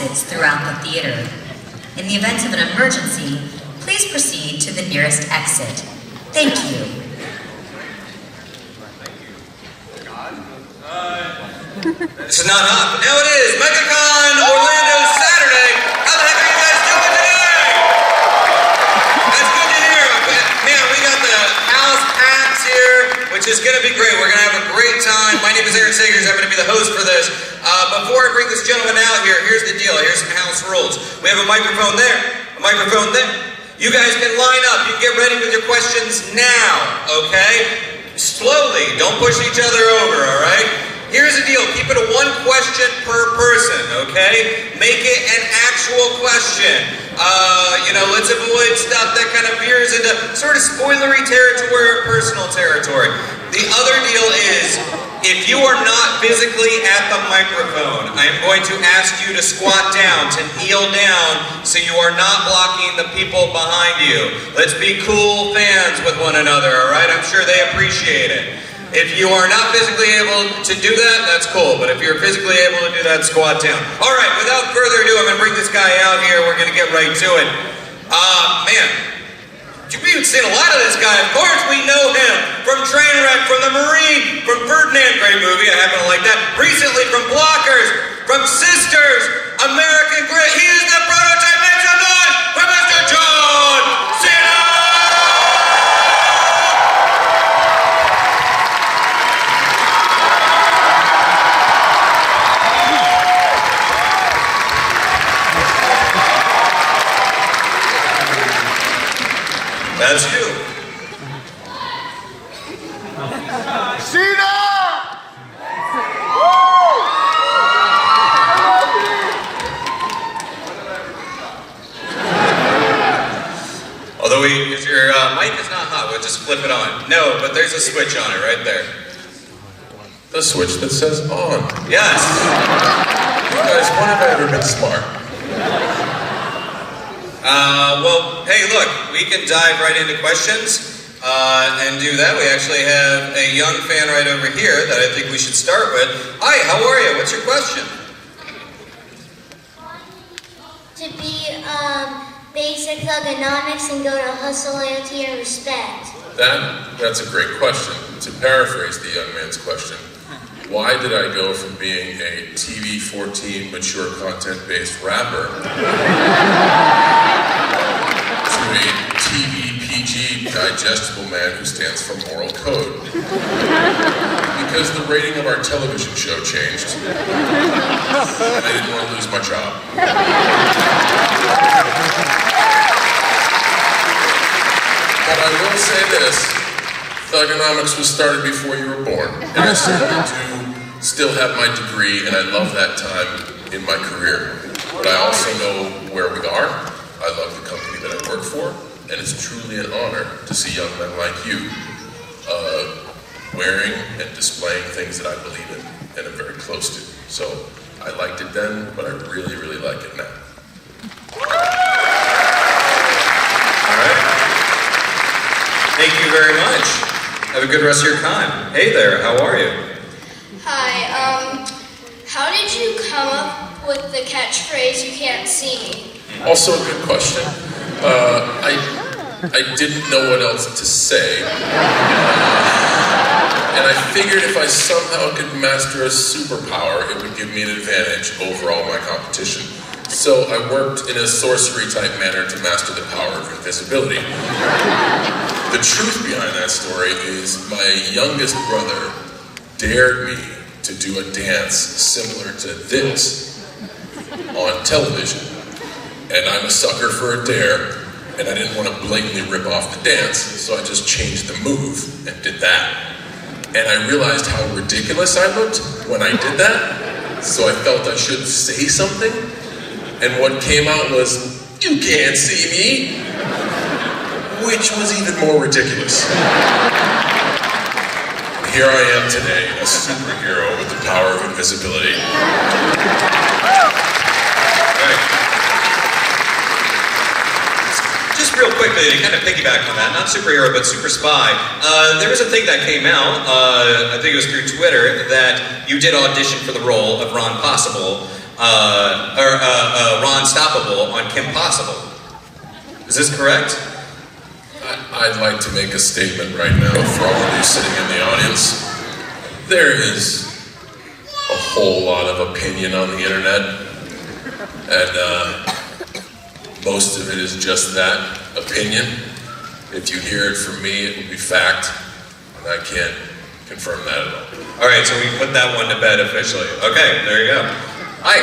exits throughout the theater. In the event of an emergency, please proceed to the nearest exit. Thank you. This is not up, but now it is Megacon Orlando Saturday. How the heck are you guys doing today? That's good to hear. Man, we got the house packed here, which is going to be great. We're going to have a great time. My name is Aaron Sagers. I'm going to be the host for this. Before I bring this gentleman out here, here's the deal. Here's some house rules. We have a microphone there, a microphone there. You guys can line up. You can get ready with your questions now, okay? Slowly. Don't push each other over, all right? Here's the deal, keep it a one question per person, okay? Make it an actual question. Let's avoid stuff that kind of veers into sort of spoilery territory or personal territory. The other deal is, if you are not physically at the microphone, I am going to ask you to squat down, to kneel down, so you are not blocking the people behind you. Let's be cool fans with one another, all right? I'm sure they appreciate it. If you are not physically able to do that, that's cool. But if you're physically able to do that, squat down. All right, without further ado, I'm going to bring this guy out here. We're going to get right to it. Man, we've seen a lot of this guy. Of course, we know him from Trainwreck, from The Marine, from Ferdinand, great movie. I happen to like that. Recently, from Blockers, from Sisters, American Grit. He is the prototype. Make some noise for Mr. John Cena! That's you. Cena! Although your mic is not hot, we'll just flip it on. No, but there's a switch on it right there. The switch that says on. Yes. You guys, when have I ever been smart? Well, hey, look, we can dive right into questions and do that. We actually have a young fan right over here that I think we should start with. Hi, how are you? What's your question? To be basic thugonomics and go to hustle, loyalty, and respect. That's a great question. To paraphrase the young man's question, why did I go from being a TV 14 mature content-based rapper to a TV PG digestible man who stands for moral code? Because the rating of our television show changed, and I didn't want to lose my job. But I will say this, thugonomics was started before you were born, and I certainly do still have my degree, and I love that time in my career. But I also know where we are. I love the company that I work for, and it's truly an honor to see young men like you wearing and displaying things that I believe in and am very close to. So I liked it then, but I really, really like it now. All right. Thank you very much. Have a good rest of your time. Hey there, how are you? Hi, how did you come up with the catchphrase, "You can't see me"? Also a good question. I didn't know what else to say. And I figured if I somehow could master a superpower, it would give me an advantage over all my competition. So I worked in a sorcery-type manner to master the power of invisibility. The truth behind that story is my youngest brother dared me to do a dance similar to this on television. And I'm a sucker for a dare, and I didn't want to blatantly rip off the dance, so I just changed the move and did that. And I realized how ridiculous I looked when I did that, so I felt I should say something. And what came out was, "You can't see me," which was even more ridiculous. Here I am today, a superhero with the power of invisibility. Right. Just real quickly, to kind of piggyback on that, not superhero, but super spy, there was a thing that came out, I think it was through Twitter, that you did audition for the role of Ron Possible. Ron Stoppable on Kim Possible. Is this correct? I'd like to make a statement right now for all of you sitting in the audience. There is a whole lot of opinion on the internet, and most of it is just that, opinion. If you hear it from me, it will be fact, and I can't confirm that at all. All right, so we put that one to bed officially. Okay, there you go. Hi.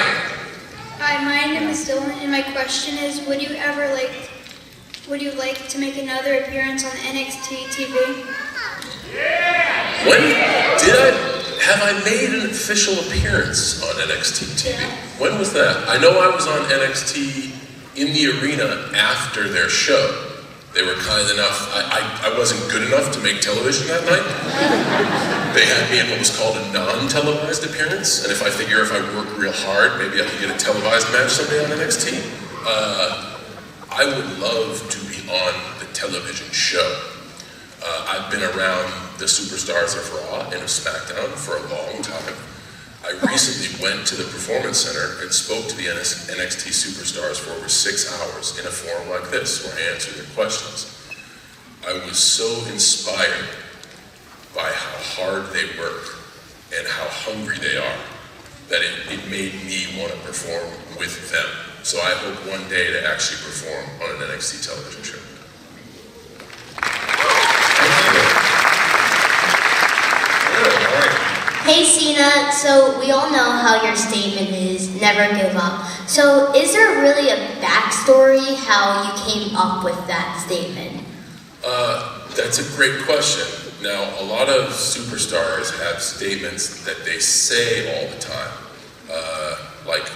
Hi, my name is Dylan, and my question is, would you like to make another appearance on NXT TV? Have I made an official appearance on NXT TV? When was that? I know I was on NXT in the arena after their show. They were kind enough, I wasn't good enough to make television that night. They had me in what was called a non-televised appearance, and if I work real hard, maybe I could get a televised match someday on NXT. I would love to be on the television show. I've been around the superstars of Raw and of SmackDown for a long time. I recently went to the Performance Center and spoke to the NXT superstars for over 6 hours in a forum like this, where I answered their questions. I was so inspired by how hard they work and how hungry they are that it made me want to perform with them. So I hope one day to actually perform on an NXT television show. Hey Cena, so we all know how your statement is never give up. So is there really a backstory how you came up with that statement? That's a great question. Now, a lot of superstars have statements that they say all the time.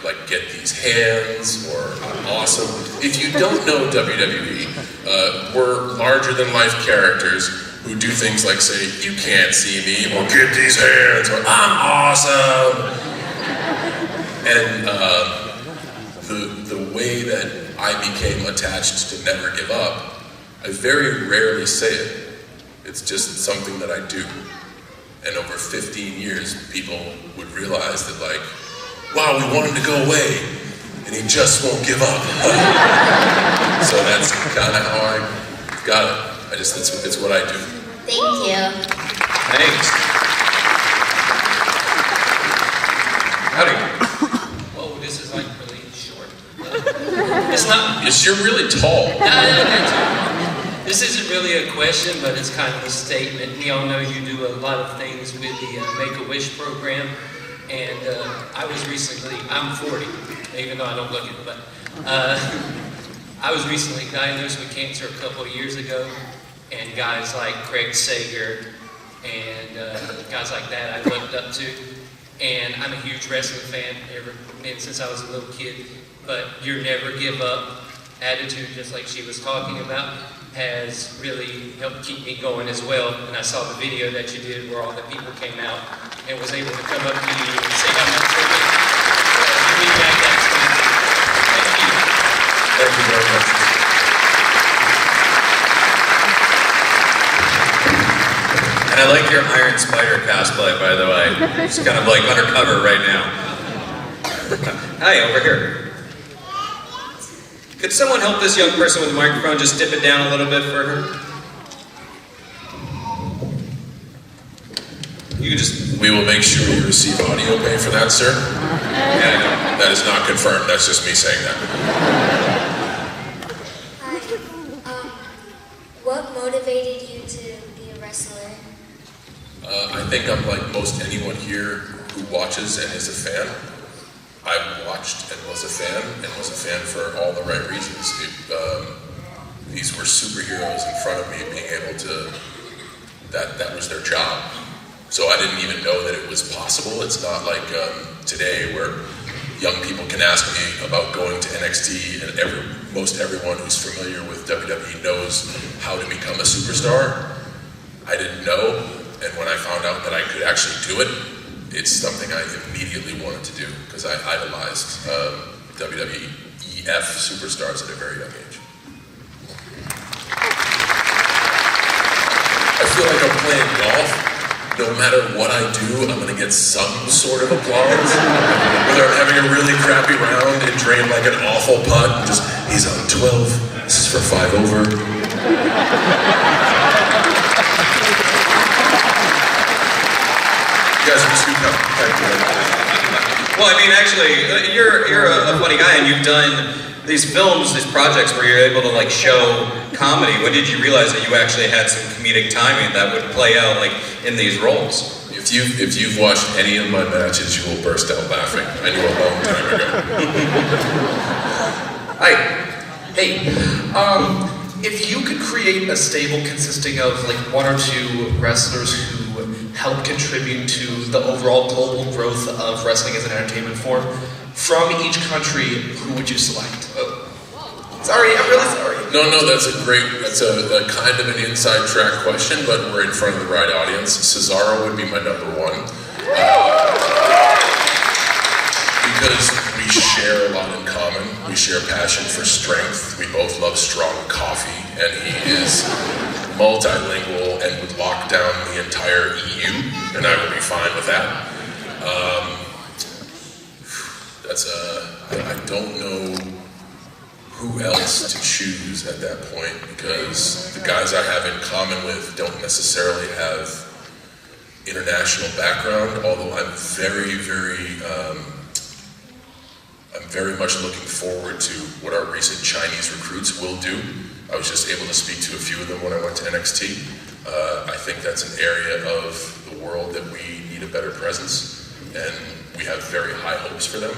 Like get these hands, or I'm awesome. If you don't know WWE, we're larger than life characters who do things like say, you can't see me, or get these hands, or I'm awesome. And the way that I became attached to never give up, I very rarely say it. It's just something that I do. And over 15 years, people would realize that, like, wow, we want him to go away, and he just won't give up. So that's kind of how I got it. It's what I do. Thank you. Thanks. Howdy. Whoa, this is like really short. It's not. You're really tall. This isn't really a question, but it's kind of a statement. We all know you do a lot of things with the Make-A-Wish program. And I'm 40, even though I don't look it, but I was recently diagnosed with cancer a couple of years ago, and guys like Craig Sager and guys like that I looked up to, and I'm a huge wrestling fan, ever been since I was a little kid, but your never give up attitude, just like she was talking about, has really helped keep me going as well. And I saw the video that you did where all the people came out and was able to come up to you and say how much they did. You mean that to me. Thank you. Thank you very much. And I like your Iron Spider cosplay, by the way. It's kind of like undercover right now. Hi, over here. Could someone help this young person with the microphone just dip it down a little bit for her? We will make sure you receive audio pay for that, sir. And that is not confirmed. That's just me saying that. Hi. What motivated you to be a wrestler? I think I'm like most anyone here who watches and is a fan. I watched and was a fan for all the right reasons. These were superheroes in front of me, being able to, that was their job. So I didn't even know that it was possible. It's not like today where young people can ask me about going to NXT, and most everyone who's familiar with WWE knows how to become a superstar. I didn't know, and when I found out that I could actually do it, it's something I immediately wanted to do, because I idolized WWEF superstars at a very young age. I feel like I'm playing golf, no matter what I do, I'm gonna get some sort of applause. Whether I'm having a really crappy round and drain like an awful putt, and just, he's on 12, this is for 5 over. You guys are too kind. Thank you. Well, I mean, actually, you're a funny guy, and you've done these films, these projects where you're able to like show comedy. When did you realize that you actually had some comedic timing that would play out like in these roles? If you've watched any of my matches, you will burst out laughing. I knew a long time ago. Hi. Hey. If you could create a stable consisting of like 1 or 2 wrestlers who help contribute to the overall global growth of wrestling as an entertainment form, from each country, who would you select? Sorry, I'm really sorry. No, that's a kind of an inside track question, but we're in front of the right audience. Cesaro would be my number 1. Because we share a lot in common. We share passion for strength. We both love strong coffee, and he is multilingual and would lock down the entire EU, and I would be fine with that. I don't know who else to choose at that point, because the guys I have in common with don't necessarily have international background, although I'm very much looking forward to what our recent Chinese recruits will do. I was just able to speak to a few of them when I went to NXT. I think that's an area of the world that we need a better presence, and we have very high hopes for them,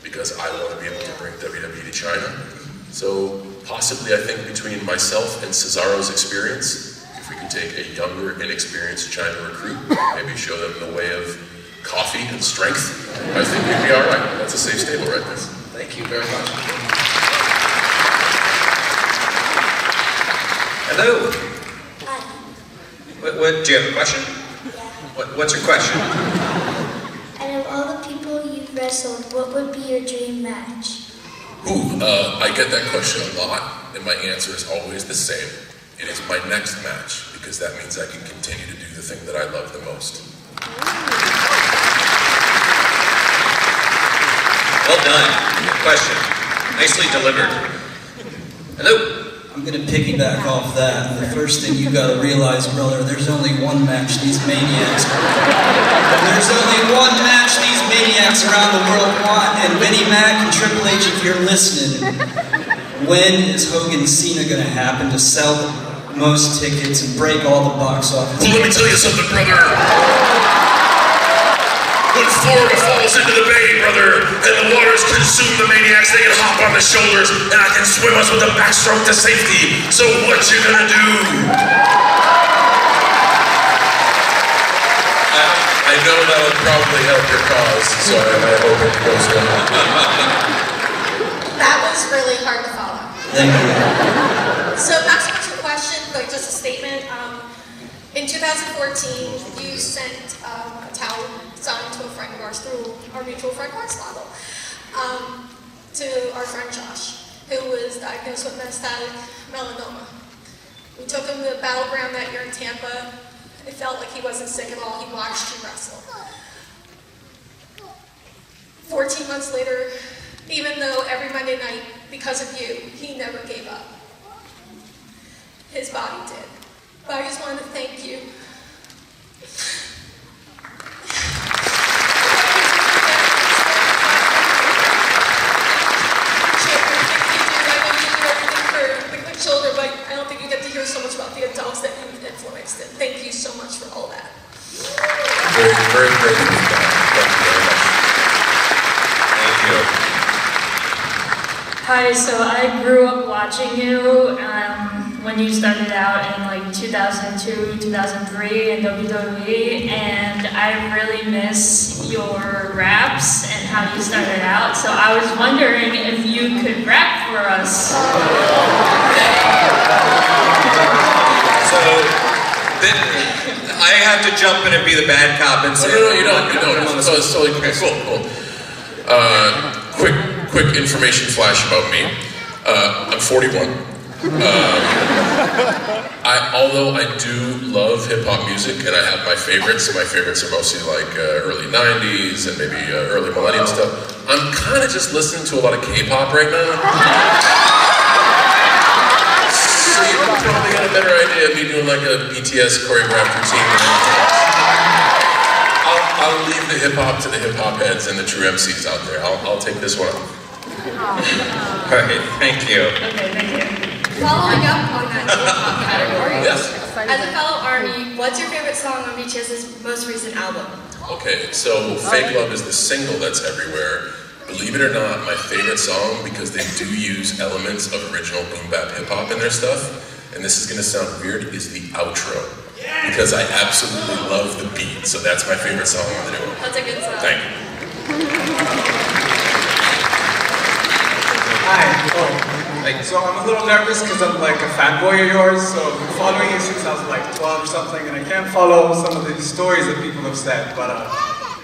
because I want to be able to bring WWE to China. So possibly I think between myself and Cesaro's experience, if we could take a younger, inexperienced China recruit, maybe show them the way of coffee and strength, I think we'd be all right. That's a safe stable right there. Thank you very much. Hello. Hi. What? Do you have a question? Yeah. What's your question? Out of all the people you've wrestled, what would be your dream match? I get that question a lot, and my answer is always the same. It is my next match, because that means I can continue to do the thing that I love the most. Well done. Good question. Nicely delivered. Hello. I'm gonna piggyback off that. The first thing you gotta realize, brother, there's only one match these maniacs around the world want, and Vinnie Mac and Triple H, if you're listening, when is Hogan Cena gonna happen to sell the most tickets and break all the box office? Well, let me tell you something, brother. When Florida falls into the bay, brother, and the waters consume the maniacs, they can hop on the shoulders, and I can swim us with a backstroke to safety. So what you gonna do? I know that'll probably help your cause, so I hope it goes well. That was really hard to follow. Thank you. So not so much a question, but just a statement. In 2014, you sent a towel signed to a friend of ours through our mutual friend Marcelo, to our friend Josh, who was diagnosed with metastatic melanoma. We took him to the battleground that year in Tampa. It felt like he wasn't sick at all. He watched you wrestle. 14 months later, even though every Monday night, because of you, he never gave up. His body did. But I just wanted to thank you. Shoulder, but I don't think you get to hear so much about the adults that you've influenced. And thank you so much for all that. Very, very grateful for that. Thank you very much. Hi, so I grew up watching you when you started out in like 2002, 2003 in WWE, and I really miss your raps and how you started out. So I was wondering if you could rap for us. So then I have to jump in and be the bad cop and say, No, you don't. It's totally cool. Quick information flash about me. I'm 41. Although I do love hip-hop music, and I have my favorites are mostly like early 90s and maybe early millennium stuff, I'm kind of just listening to a lot of K-pop right now. So you probably got a better idea of me doing like a BTS choreographed routine than anything else. I'll leave the hip-hop to the hip-hop heads and the true MCs out there. I'll take this one off. Okay, thank you. Okay, thank you. Following up on that K-pop category, Yes. as a fellow ARMY, what's your favorite song on BTS's most recent album? Okay, so Fake Love is the single that's everywhere. Believe it or not, my favorite song, because they do use elements of original boom bap hip hop in their stuff, and this is gonna sound weird, is the outro. Because I absolutely love the beat, so that's my favorite song on the new one. That's a good song. Thank you. Hi. So I'm a little nervous because I'm like a fanboy of yours. So I've been following you since I was like 12 or something, and I can't follow some of the stories that people have said. But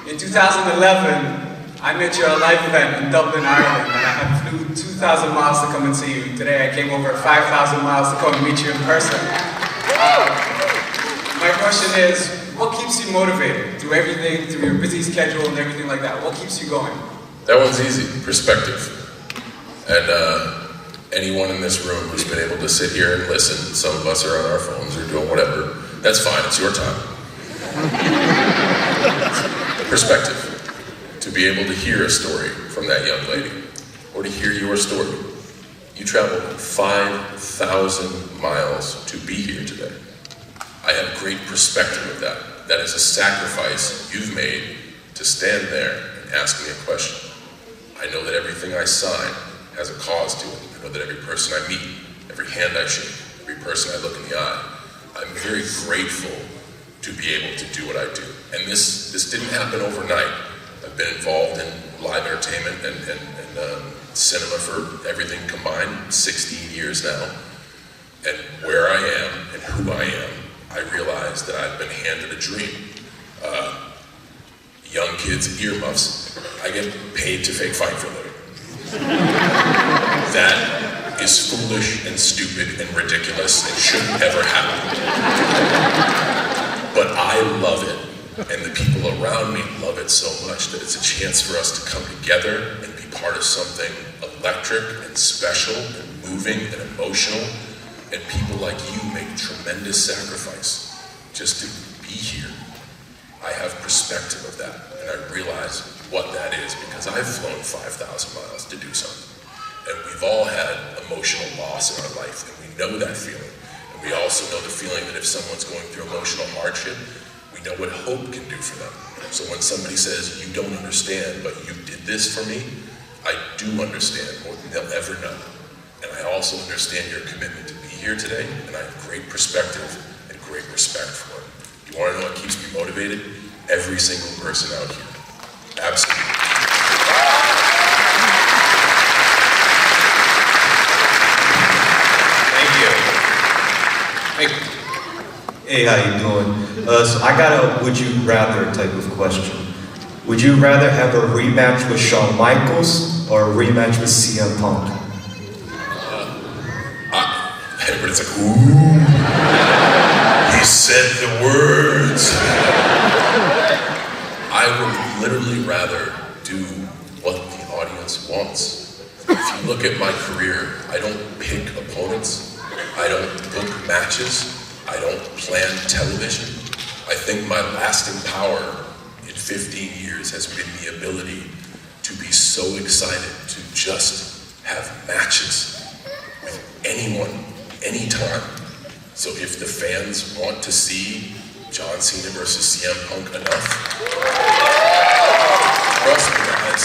in 2011, I'm at your live event in Dublin, Ireland, and I flew 2,000 miles to come and see you. Today I came over 5,000 miles to come and meet you in person. My question is, what keeps you motivated through everything, through your busy schedule and everything like that? What keeps you going? That one's easy, perspective. And anyone in this room who's been able to sit here and listen, some of us are on our phones or doing whatever, that's fine, it's your time. Perspective. To be able to hear a story from that young lady, or to hear your story. You traveled 5,000 miles to be here today. I have great perspective of that. That is a sacrifice you've made to stand there and ask me a question. I know that everything I sign has a cause to it. I know that every person I meet, every hand I shake, every person I look in the eye, I'm very grateful to be able to do what I do. And this didn't happen overnight. I've been involved in live entertainment and cinema for everything combined, 16 years now. And where I am and who I am, I realize that I've been handed a dream. Young kids, earmuffs, I get paid to fake fight for a living. That is foolish and stupid and ridiculous and shouldn't ever happen. But I love it, and the people around me love it so much that it's a chance for us to come together and be part of something electric and special and moving and emotional. And people like you make tremendous sacrifice just to be here. I have perspective of that, and I realize what that is because I've flown 5,000 miles to do something. And we've all had emotional loss in our life, and we know that feeling. And we also know the feeling that if someone's going through emotional hardship, we know what hope can do for them. So when somebody says, you don't understand, but you did this for me, I do understand more than they'll ever know. And I also understand your commitment to be here today, and I have great perspective and great respect for it. You want to know what keeps me motivated? Every single person out here. Absolutely. Thank you. Hey, how you doing? So I got a would you rather type of question. Would you rather have a rematch with Shawn Michaels or a rematch with CM Punk? Everybody's like, ooh, he said the words. I would literally rather do what the audience wants. If you look at my career, I don't pick opponents. I don't book matches. I don't plan television. I think my lasting power in 15 years has been the ability to be so excited to just have matches with anyone, anytime. So if the fans want to see John Cena versus CM Punk enough, trust me guys,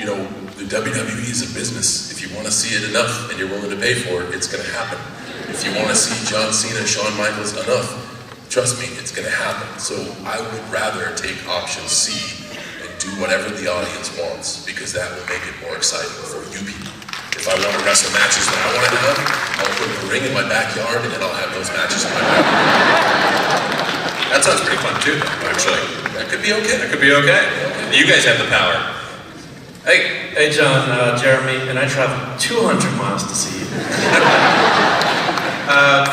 you know, the WWE is a business. If you want to see it enough and you're willing to pay for it, it's going to happen. If you want to see John Cena, Shawn Michaels enough, trust me, it's going to happen. So I would rather take option C and do whatever the audience wants because that will make it more exciting for you people. If I want to wrestle matches that I want to have, I'll put a ring in my backyard and then I'll have those matches in my backyard. That sounds pretty fun too, actually. That could be okay. That could be okay. You guys have the power. Hey John, Jeremy, and I traveled 200 miles to see you.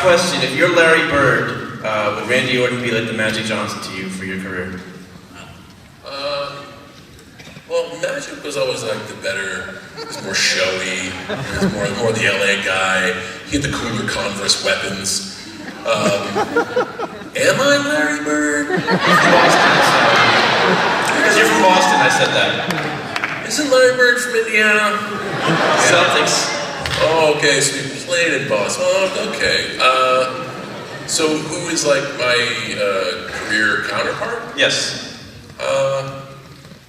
Question: if you're Larry Bird, would Randy Orton be like the Magic Johnson to you for your career? Well, Magic was always like the better, he was more showy, he was more the LA guy, he had the cooler Converse weapons. Am I Larry Bird? Because you're from Boston, I said that. Isn't Larry Bird from Indiana? Celtics. Oh, okay, so you played in Boston. Oh, okay. So who is like my career counterpart? Yes.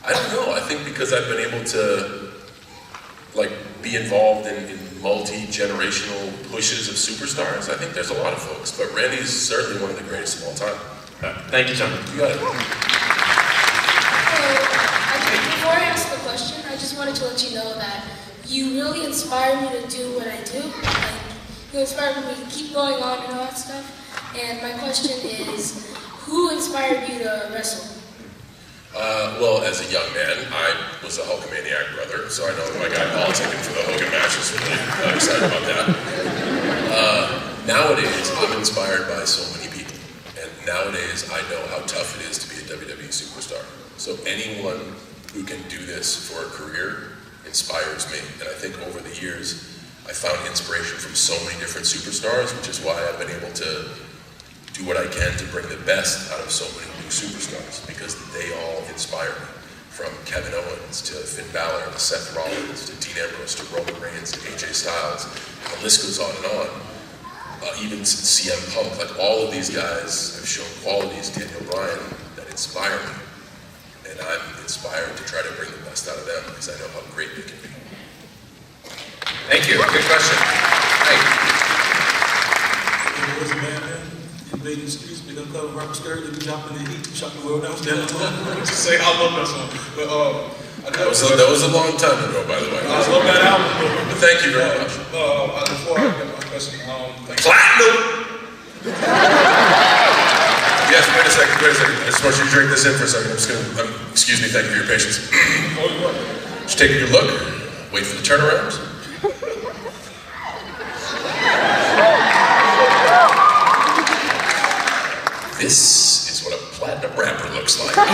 I don't know. I think because I've been able to like be involved in multi-generational pushes of superstars, I think there's a lot of folks. But Randy's certainly one of the greatest of all time. Thank you, John. You got it. Before I ask the question, I just wanted to let you know that you really inspire me to do what I do. Like, you inspire me to keep going on and all that stuff. And my question is, who inspired you to wrestle? Well, as a young man, I was a Hulkamaniac brother, so I know my guy politicking for the Hogan match is really excited about that. Nowadays, I'm inspired by so many people, and nowadays I know how tough it is to be a WWE superstar. So anyone who can do this for a career inspires me, and I think over the years, I found inspiration from so many different superstars, which is why I've been able to do what I can to bring the best out of so many new superstars, because they all inspire me. From Kevin Owens to Finn Balor to Seth Rollins to Dean Ambrose to Roman Reigns to AJ Styles, and the list goes on and on. Even CM Punk, like all of these guys have shown qualities, Daniel Bryan, that inspire me. And I'm inspired to try to bring the best out of them because I know how great they can be. Thank you. Good question. Invading the streets, big up cover, rock skirt, and jump in the heat, shot the world down, stand up. Just say, I love that song. But that was a long time ago, by the way. I love that album. But thank you very much. Before I get my question, Platinum! Yes, wait a second. I just want you to drink this in for a second. Excuse me, thank you for your patience. Just take a good look, wait for the turnaround. This is what a platinum rapper looks like. One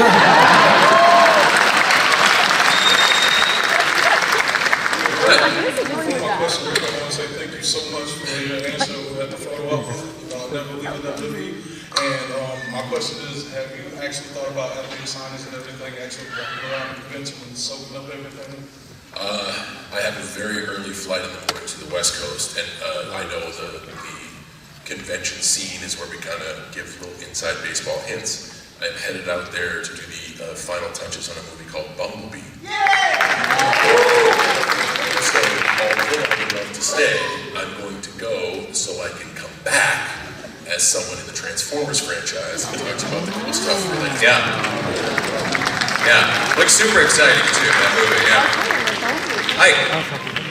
more question, I want to say thank you so much for your answer at the photo op. I'll never leave it up to me. And my question is, have you actually thought about having signings and everything, actually walking around the convention and soaking up everything? I have a very early flight in the morning to the West Coast, and I know the convention scene is where we kind of give little inside baseball hints. I'm headed out there to do the final touches on a movie called Bumblebee. So although I would love to stay, I'm going to go so I can come back as someone in the Transformers franchise and talk about the cool stuff related. Yeah. Looks super exciting too, that movie, yeah. Hi.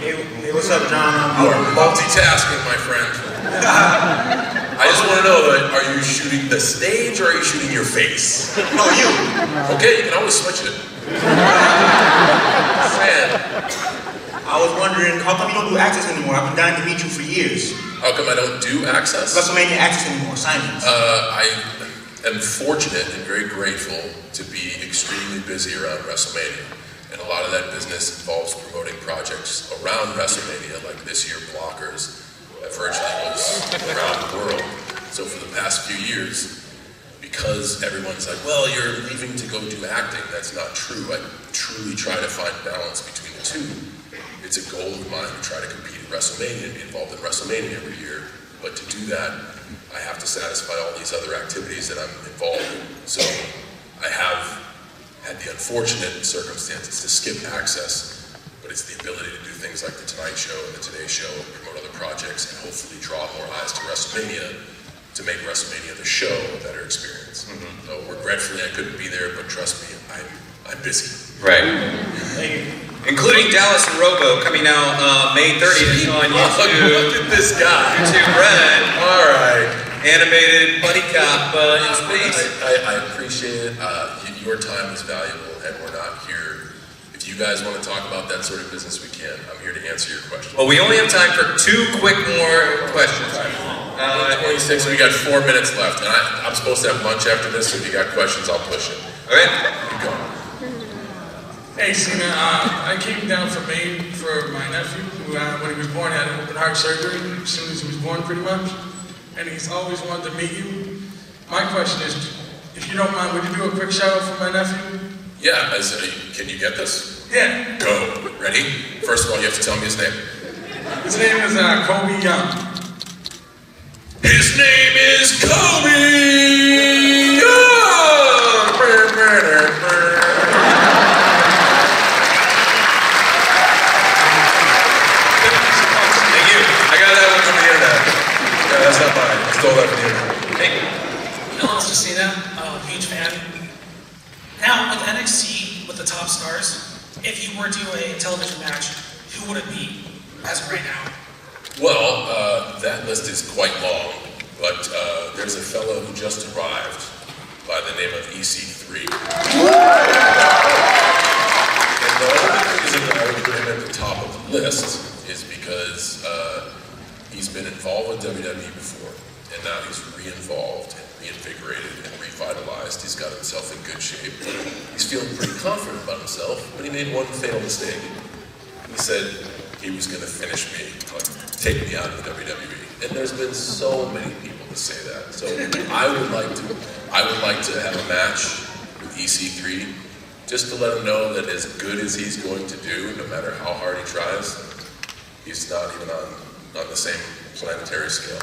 Hey, what's up, John? You are multitasking, my friend. I just want to know, are you shooting the stage or are you shooting your face? No, you. Okay, you can always switch it. I was wondering, how come you don't do Access anymore? I've been dying to meet you for years. How come I don't do Access? WrestleMania Access anymore, signings. I am fortunate and very grateful to be extremely busy around WrestleMania. And a lot of that business involves promoting projects around WrestleMania, like this year Blockers, that virtually was around the world. So for the past few years, because everyone's like, well, you're leaving to go do acting, that's not true. I truly try to find balance between the two. It's a goal of mine to try to compete at WrestleMania and be involved in WrestleMania every year. But to do that, I have to satisfy all these other activities that I'm involved in. So I have had the unfortunate circumstances to skip Access, but it's the ability to do things like the Tonight Show and the Today Show and promote other projects and hopefully draw more eyes to WrestleMania to make WrestleMania the show a better experience. So regretfully I couldn't be there, but trust me, I'm busy. Right. Including Dallas and Robo coming out May 30th on YouTube. Look at this guy. YouTube Red. All right. Animated buddy cop in space. I appreciate it. Your time is valuable, and we're not here. If Do you guys want to talk about that sort of business? We can. I'm here to answer your question. Well, we only have time for 2 quick more questions. 26, we got 4 minutes left, and I'm supposed to have lunch after this, so if you got questions, I'll push it. Okay. Keep going. Hey, Cena, I came down from Maine for my nephew, who, when he was born, had open heart surgery as soon as he was born, pretty much. And he's always wanted to meet you. My question is, if you don't mind, would you do a quick shout out for my nephew? Yeah, can you get this? Yeah. Go. Ready? First of all, you have to tell me his name. His name is Kobe Young. His name is Kobe Young! Thank you. I got that one from the internet. Yeah, that's not mine. I stole that from the internet. Hey, hello, Mr. Cena. Huge fan. Now, with NXT, with the top stars, if you were to do a television match, who would it be as of right now? Well, that list is quite long, but there's a fellow who just arrived by the name of EC3. And the only reason that I would put him at the top of the list is because he's been involved with WWE before, and now he's re-involved and reinvigorated and revitalized. He's got himself in good shape. He's feeling pretty confident about himself, but he made one fatal mistake. He said he was going to finish me, like, take me out of WWE. And there's been so many people to say that. So I would like to have a match with EC3, just to let him know that as good as he's going to do, no matter how hard he tries, he's not even on the same planetary scale.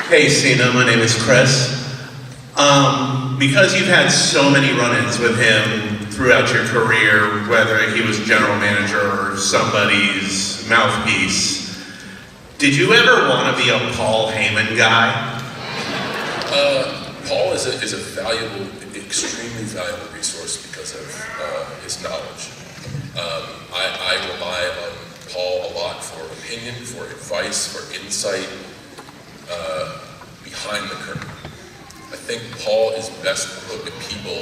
Hey Cena, my name is Chris. Because you've had so many run-ins with him throughout your career, whether he was general manager or somebody's mouthpiece, did you ever want to be a Paul Heyman guy? Paul is a valuable, extremely valuable resource because of his knowledge. I rely on Paul a lot for opinion, for advice, for insight behind the curtain. I think Paul is best to look at people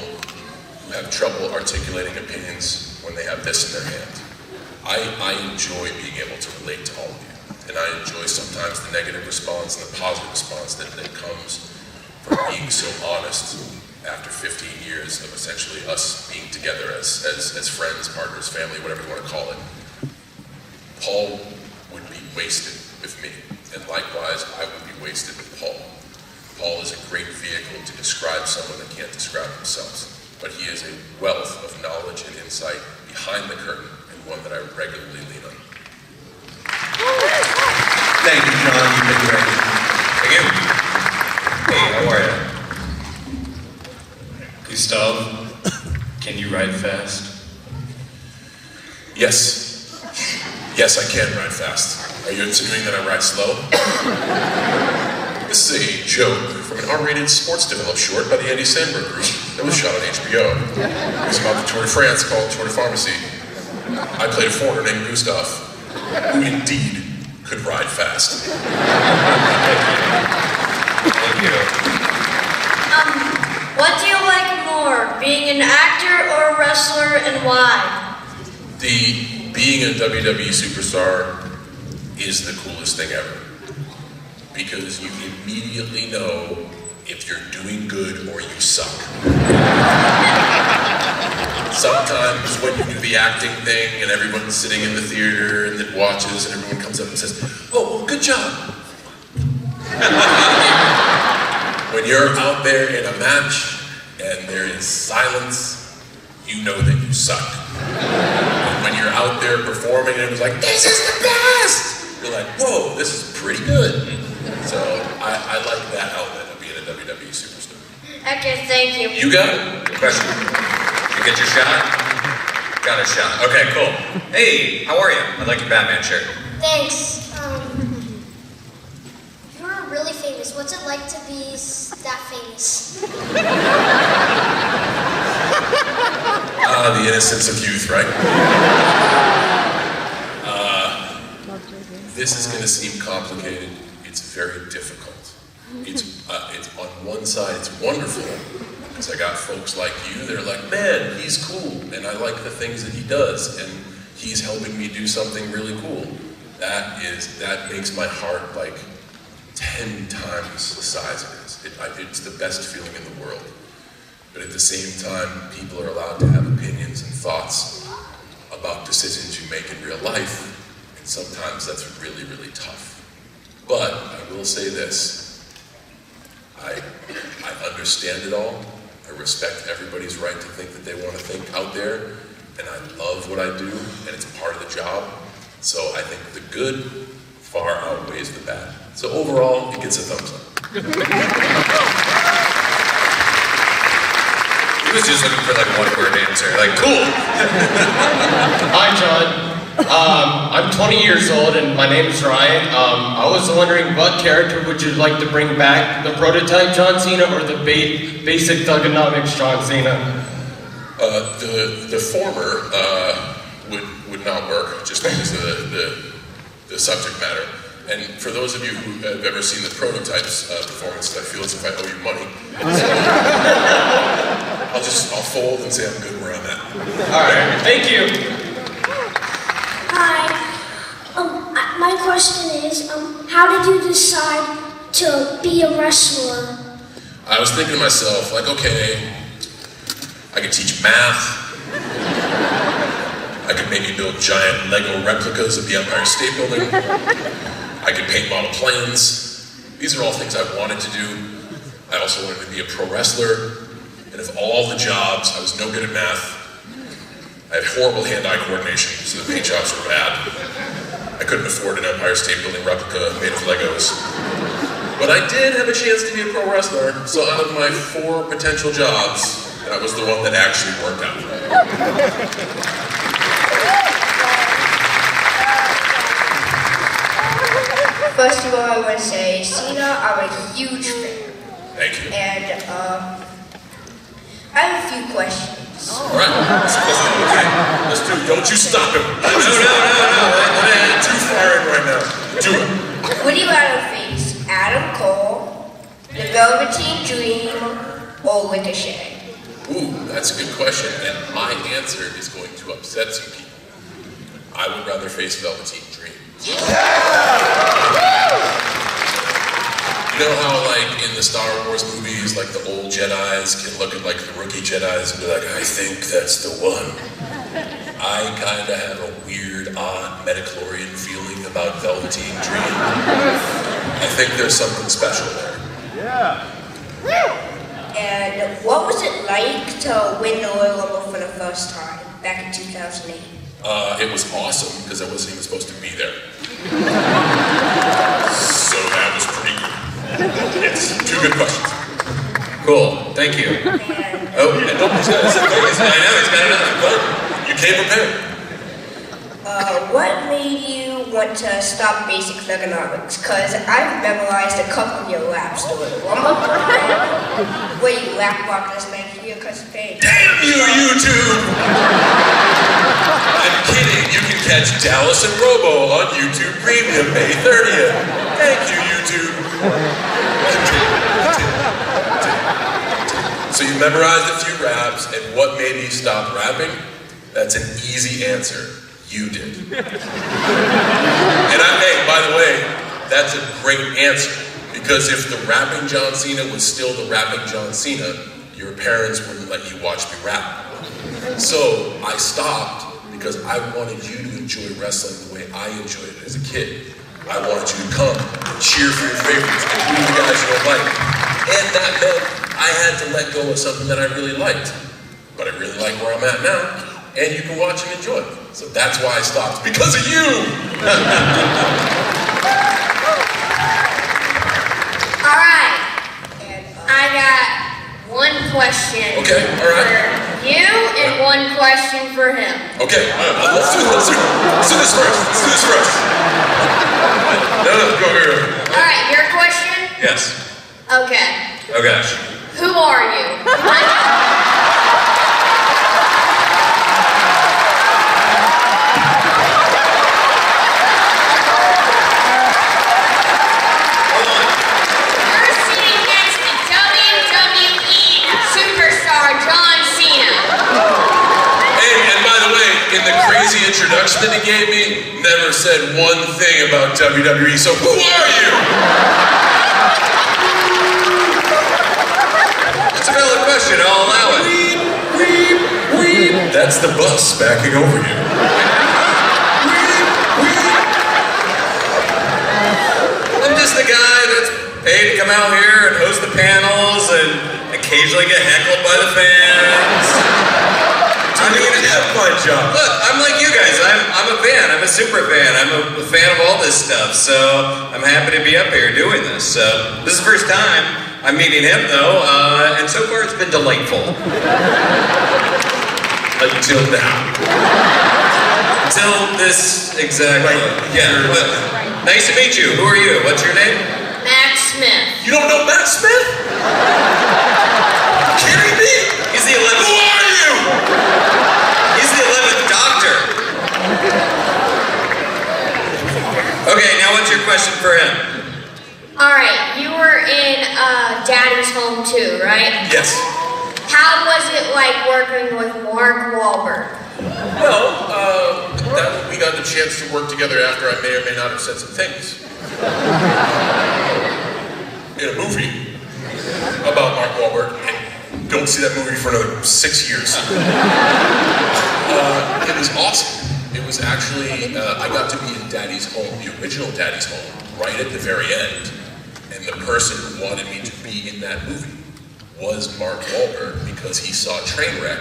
who have trouble articulating opinions when they have this in their hand. I enjoy being able to relate to all of you, and I enjoy sometimes the negative response and the positive response that comes from being so honest after 15 years of essentially us being together as friends, partners, family, whatever you want to call it. Paul would be wasted with me, and likewise, I would be wasted with Paul. Paul is a great vehicle to describe someone that can't describe themselves, but he is a wealth of knowledge and insight behind the curtain, and one that I regularly lean on. Thank you, John. You've been great. Thank you. Hey, how are you? Gustav, can you ride fast? Yes. Yes, I can ride fast. Are you insinuating that I ride slow? This is a joke from an R-rated sports developed short by the Andy Samberg group that was shot on HBO. It was about the Tour de France called Tour de Pharmacy. I played a foreigner named Gustav, who indeed could ride fast. Thank you. What do you like more, being an actor or a wrestler, and why? Being a WWE superstar is the coolest thing ever. Because you immediately know if you're doing good or you suck. Sometimes when you do the acting thing and everyone's sitting in the theater and then watches and everyone comes up and says, "Oh, well, good job." When you're out there in a match and there is silence, you know that you suck. And when you're out there performing and it was like, "This is the best!" You're like, "Whoa, this is pretty good." So I like that outlet of being a WWE superstar. Okay, thank you. You got it? Good question. You get your shot? Got a shot. Okay, cool. Hey, how are you? I like your Batman shirt. Thanks. You're really famous. What's it like to be that famous? The innocence of youth, right? This is going to seem complicated. It's very difficult. It's on one side, it's wonderful, because I got folks like you that are like, man, he's cool, and I like the things that he does, and he's helping me do something really cool. That makes my heart like 10 times the size it is. It's the best feeling in the world. But at the same time, people are allowed to have opinions and thoughts about decisions you make in real life, and sometimes that's really, really tough. But I will say this, I understand it all. I respect everybody's right to think that they want to think out there, and I love what I do, and it's part of the job. So I think the good far outweighs the bad. So overall, it gets a thumbs up. He was just looking for like a one-word answer, like, cool. Hi, John. I'm 20 years old and my name is Ryan. I was wondering what character would you like to bring back? The prototype John Cena or the basic thugonomics John Cena? The former would not work just because of the subject matter. And for those of you who have ever seen the prototypes performance, I feel as if I owe you money. So I'll fold and say I'm good where I'm at. All right, thank you. Hi. My question is, how did you decide to be a wrestler? I was thinking to myself, like, okay, I could teach math. I could maybe build giant Lego replicas of the Empire State Building. I could paint model planes. These are all things I wanted to do. I also wanted to be a pro wrestler. And of all the jobs, I was no good at math. I had horrible hand-eye coordination, so the paint jobs were bad. I couldn't afford an Empire State Building replica made of Legos. But I did have a chance to be a pro wrestler, so out of my 4 potential jobs, that was the one that actually worked out. First of all, I want to say, Cena, I'm a huge fan. Thank you. And I have a few questions. All right, let's do it. Don't you stop him. No. Too far in right now. Do it. Would you rather face Adam Cole, the Velveteen Dream, or Ricochet? Ooh, that's a good question, and my answer is going to upset some people. I would rather face Velveteen Dream. You know how, like, in the Star Wars movies, like, the old Jedis can look at, like, the rookie Jedis and be like, I think that's the one. I kind of have a weird, odd midichlorian feeling about Velveteen Dream. I think there's something special there. Yeah. And what was it like to win the Royal Rumble for the first time back in 2008? It was awesome because I wasn't even supposed to be there. So that was pretty good. Yes, 2 good questions. Cool, thank you. Oh, and don't I know, he's got another one. You came prepared. What made you want to stop basic thugonomics? Because I've memorized a couple of your raps during the Rumble. Where you rap walk this man here because of pain. Damn you, YouTube! I'm kidding. You can catch Dallas and Robo on YouTube Premium May 30th. Thank you, YouTube. So you memorized a few raps, and what made you stop rapping? That's an easy answer. You did. And hey, by the way, that's a great answer. Because if the rapping John Cena was still the rapping John Cena, your parents wouldn't let you watch me rap. So I stopped because I wanted you to enjoy wrestling the way I enjoyed it as a kid. I wanted you to come and cheer for your favorites and boo the guys you don't like. And that meant I had to let go of something that I really liked. But I really like where I'm at now, and you can watch and enjoy. So that's why I stopped, because of you! All right, I got one question Okay, all right. for you and one question for him. Okay, let's do this first. No, go. All right, your question? Yes. Okay. Oh gosh. Who are you? You're introduction that he gave me never said one thing about WWE, so who are you? It's a valid question, I'll allow it. That's the bus backing over you. I'm just the guy that's paid to come out here and host the panels and occasionally get heckled by the fans. I mean, have my job. Look, I'm like you guys. I'm a fan. I'm a super fan. I'm a fan of all this stuff. So I'm happy to be up here doing this. So this is the first time I'm meeting him, though, and so far it's been delightful. Until now. Until this exactly. Yeah. But, nice to meet you. Who are you? What's your name? Matt Smith. You don't know Matt Smith? Kidding me? He's the 11th. Who are you? He's the 11th Doctor. Okay, now what's your question for him? Alright, you were in Daddy's Home too, right? Yes. How was it like working with Mark Wahlberg? Well, we got the chance to work together after I may or may not have said some things. In a movie about Mark Wahlberg, and don't see that movie for another 6 years. It was awesome. It was actually, I got to be in Daddy's Home, the original Daddy's Home, right at the very end. And the person who wanted me to be in that movie was Mark Wahlberg because he saw Trainwreck,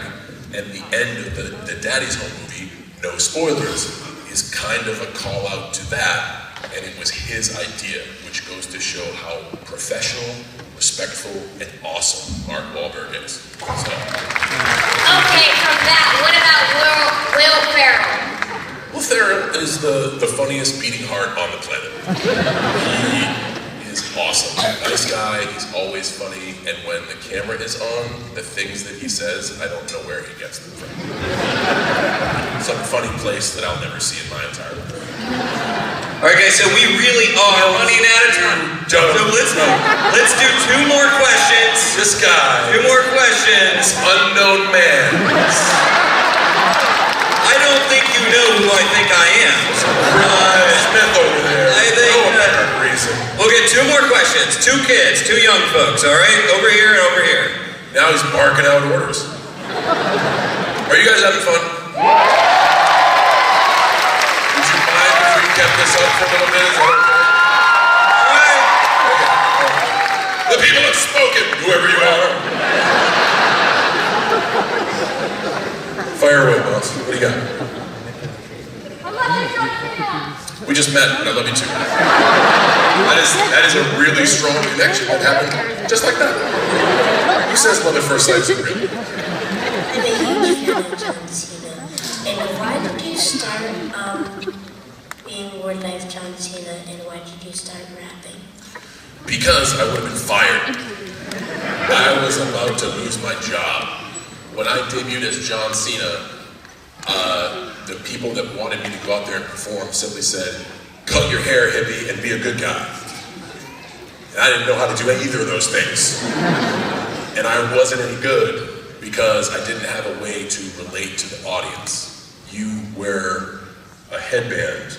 and the end of the Daddy's Home movie, no spoilers, is kind of a call out to that, and it was his idea, which goes to show how professional, respectful, and awesome Mark Wahlberg is. So. Okay, from that, what about Will Ferrell? Will Ferrell is the funniest beating heart on the planet. He is awesome. Nice guy, he's always funny, and when the camera is on, the things that he says, I don't know where he gets them from. Some funny place that I'll never see in my entire life. Alright guys, so we really are running out of time. So let's do 2 more questions. This guy. 2 more questions. Unknown man. I don't think you know who I think I am. Smith over there. I think we'll get 2 more questions. 2 kids, 2 young folks, alright? Over here and over here. Now he's barking out orders. Are you guys having fun? Would you mind if we kept this up for a little bit? Is that okay? Alright. Okay. The people have spoken, whoever you are. Fire away, boss. What do you got? We just met, and I love you too. That is a really strong connection that happened just like that. Who says love at first sight isn't real? I'm a huge fan of John Cena. And why did you start being more like John Cena, and why did you start rapping? Because I would have been fired. I was about to lose my job. When I debuted as John Cena, the people that wanted me to go out there and perform simply said, cut your hair, hippie, and be a good guy. And I didn't know how to do either of those things. And I wasn't any good because I didn't have a way to relate to the audience. You wear a headband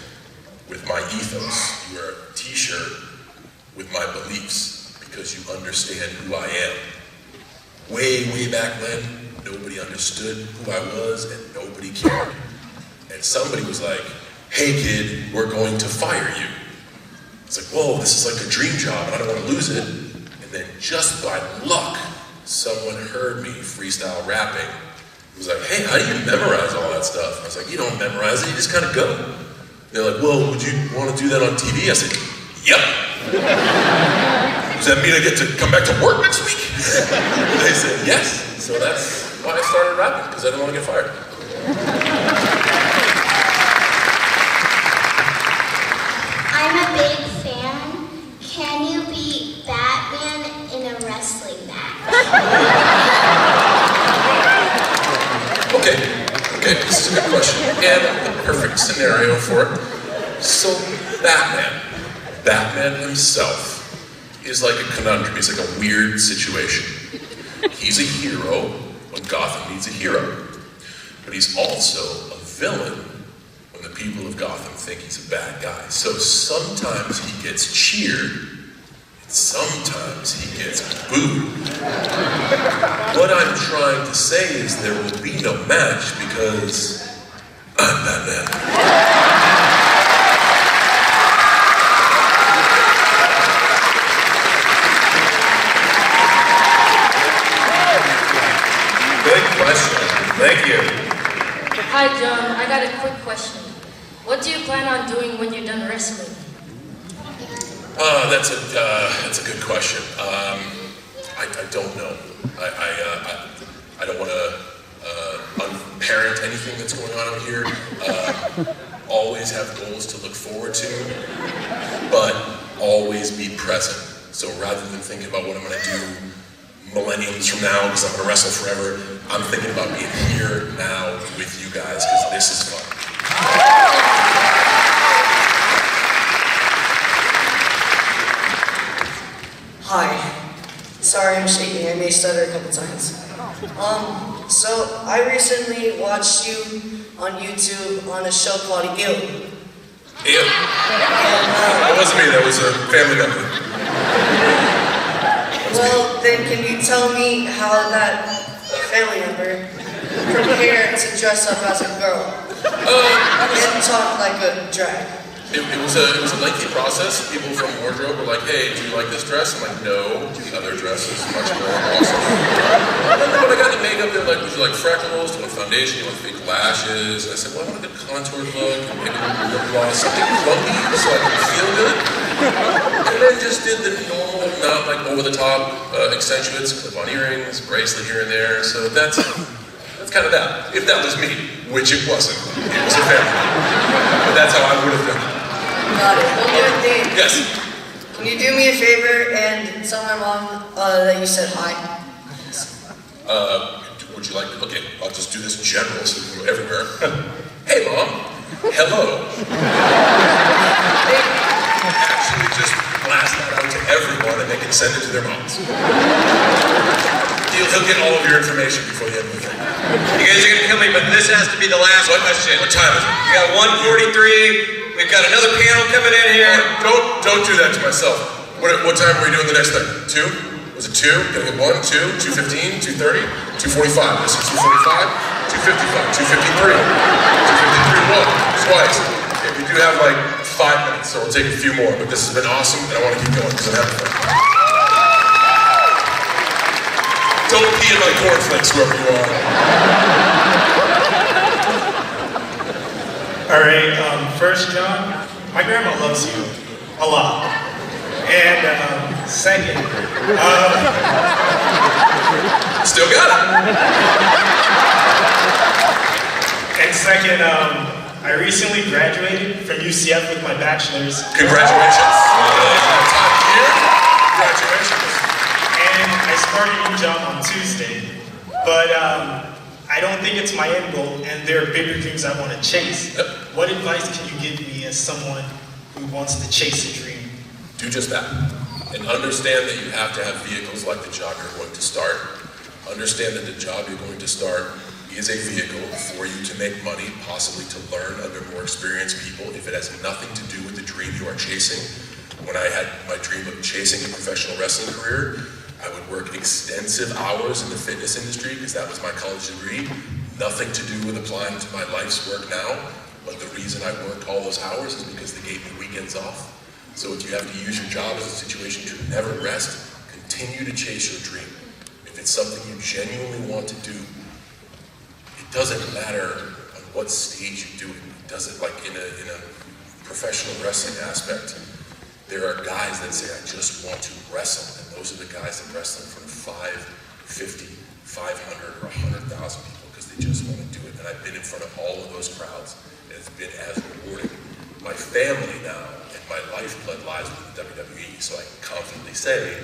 with my ethos. You wear a t-shirt with my beliefs because you understand who I am. Way, way back when, nobody understood who I was and nobody cared. And somebody was like, hey kid, we're going to fire you. It's like, whoa, this is like a dream job and I don't want to lose it. And then just by luck, someone heard me freestyle rapping. It was like, hey, how do you memorize all that stuff? I was like, you don't memorize it, you just kind of go. They're like, well, would you want to do that on TV? I said, yep. Does that mean I get to come back to work next week? They said, yes. So that's why I started rapping, because I didn't want to get fired. I'm a big fan. Can you beat Batman in a wrestling match? Okay, this is a good question, and the perfect scenario for it. So, Batman himself is like a conundrum, he's like a weird situation. He's a hero when Gotham needs a hero, but he's also a villain the people of Gotham think he's a bad guy. So sometimes he gets cheered, and sometimes he gets booed. What I'm trying to say is there will be no match because I'm Batman. Good question. Thank you. Hi, John. I got a quick question. What do you plan on doing when you're done wrestling? That's a good question. I don't know. I don't want to unparent anything that's going on out here. Always have goals to look forward to, but always be present. So rather than thinking about what I'm going to do millenniums from now, because I'm going to wrestle forever, I'm thinking about being here now with you guys, because this is fun. Hi. Sorry I'm shaking, I may stutter a couple times. So I recently watched you on YouTube on a show called Ew. Ew. That wasn't me, that was a family member. Well, then can you tell me how that family member prepared to dress up as a girl and talk like a drag? It was a lengthy process. People from wardrobe were like, hey, do you like this dress? I'm like, no, the other dress is much more awesome. And then when I got the makeup, they're like, would you like freckles? Do you want foundation? Do you want fake lashes? And I said, well, I want a good contoured look, and maybe a little lip gloss, something clumpy so I can feel good. And then just did the normal, not like over the top accentuates, clip-on earrings, bracelet here and there. So that's kind of that. If that was me, which it wasn't. It was a family. But that's how I would have done it. Got it. One more thing. Yes. Can you do me a favor and tell my mom that you said hi? Would you like to, okay, I'll just do this in general so we can go everywhere. Hey, Mom. Hello. Actually, just blast that out to everyone and they can send it to their moms. He'll get all of your information before the end of the thing. You guys are gonna kill me, but this has to be the last question. What time is it? We got 1:43. We've got another panel coming in here. Don't do that to myself. What time are we doing the next thing? 2? Was it 2? Gonna get 1, 2, 2:15, 2:30, 2:45. This is 2:45, 2:55, 2:53, 2:53, 1, twice. Okay, we do have like 5 minutes, so we'll take a few more. But this has been awesome, and I want to keep going because I'm having fun. Don't pee in my cornflakes, whoever you are. All right, first, John, my grandma loves you a lot. And second, still got it. And second, I recently graduated from UCF with my bachelor's. Congratulations. Top year. Congratulations. And I started a new job on Tuesday, but I don't think it's my end goal, and there are bigger dreams I want to chase. What advice can you give me as someone who wants to chase a dream? Do just that. And understand that you have to have vehicles like the job you're going to start. Understand that the job you're going to start is a vehicle for you to make money, possibly to learn under more experienced people. If it has nothing to do with the dream you are chasing, when I had my dream of chasing a professional wrestling career, I would work extensive hours in the fitness industry because that was my college degree. Nothing to do with applying to my life's work now, but the reason I worked all those hours is because they gave me weekends off. So if you have to use your job as a situation to never rest, continue to chase your dream. If it's something you genuinely want to do, it doesn't matter on what stage you do it. It doesn't, like in a professional wrestling aspect, there are guys that say, I just want to wrestle. And those are the guys that wrestle in front of 5, 50, 500, or 100,000 people because they just want to do it. And I've been in front of all of those crowds, and it's been as rewarding. My family now and my lifeblood lies with the WWE, so I can confidently say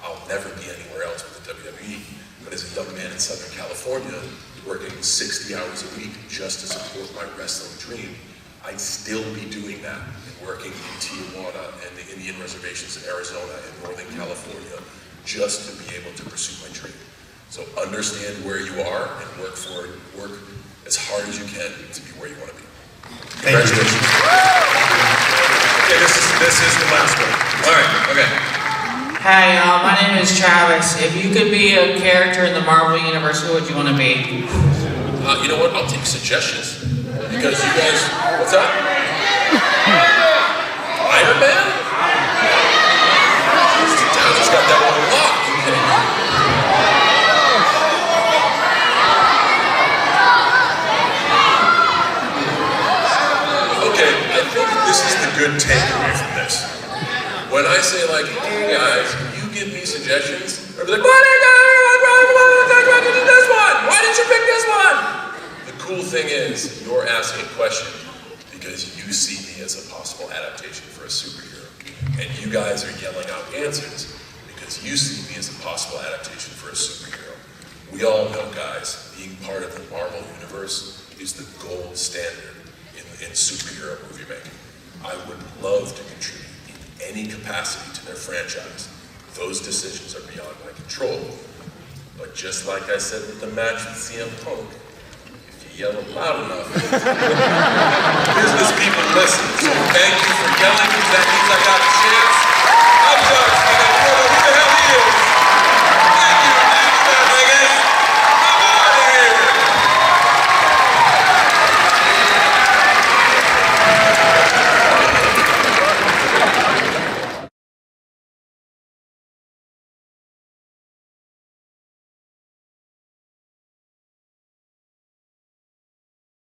I'll never be anywhere else with the WWE. But as a young man in Southern California, working 60 hours a week just to support my wrestling dream, I'd still be doing that and working in Tijuana and the Indian reservations in Arizona and Northern California just to be able to pursue my dream. So understand where you are and work as hard as you can to be where you want to be. Congratulations. Okay, this is the last one. All right, okay. Hi, my name is Travis. If you could be a character in the Marvel Universe, who would you want to be? You know what? I'll take suggestions. Because you guys, what's up? Iron Man? Downey's got that one locked. Okay, I think this is the good takeaway from this. When I say like, hey guys, can you give me suggestions? They'll be like, why did you do this one? Why did you pick this one? The cool thing is, you're asking a question because you see me as a possible adaptation for a superhero. And you guys are yelling out answers because you see me as a possible adaptation for a superhero. We all know, guys, being part of the Marvel Universe is the gold standard in superhero movie making. I would love to contribute in any capacity to their franchise. Those decisions are beyond my control. But just like I said with the match with CM Punk, if you yell it loud enough, business people listen. So thank you for yelling, because that means I got a chance. I'm John.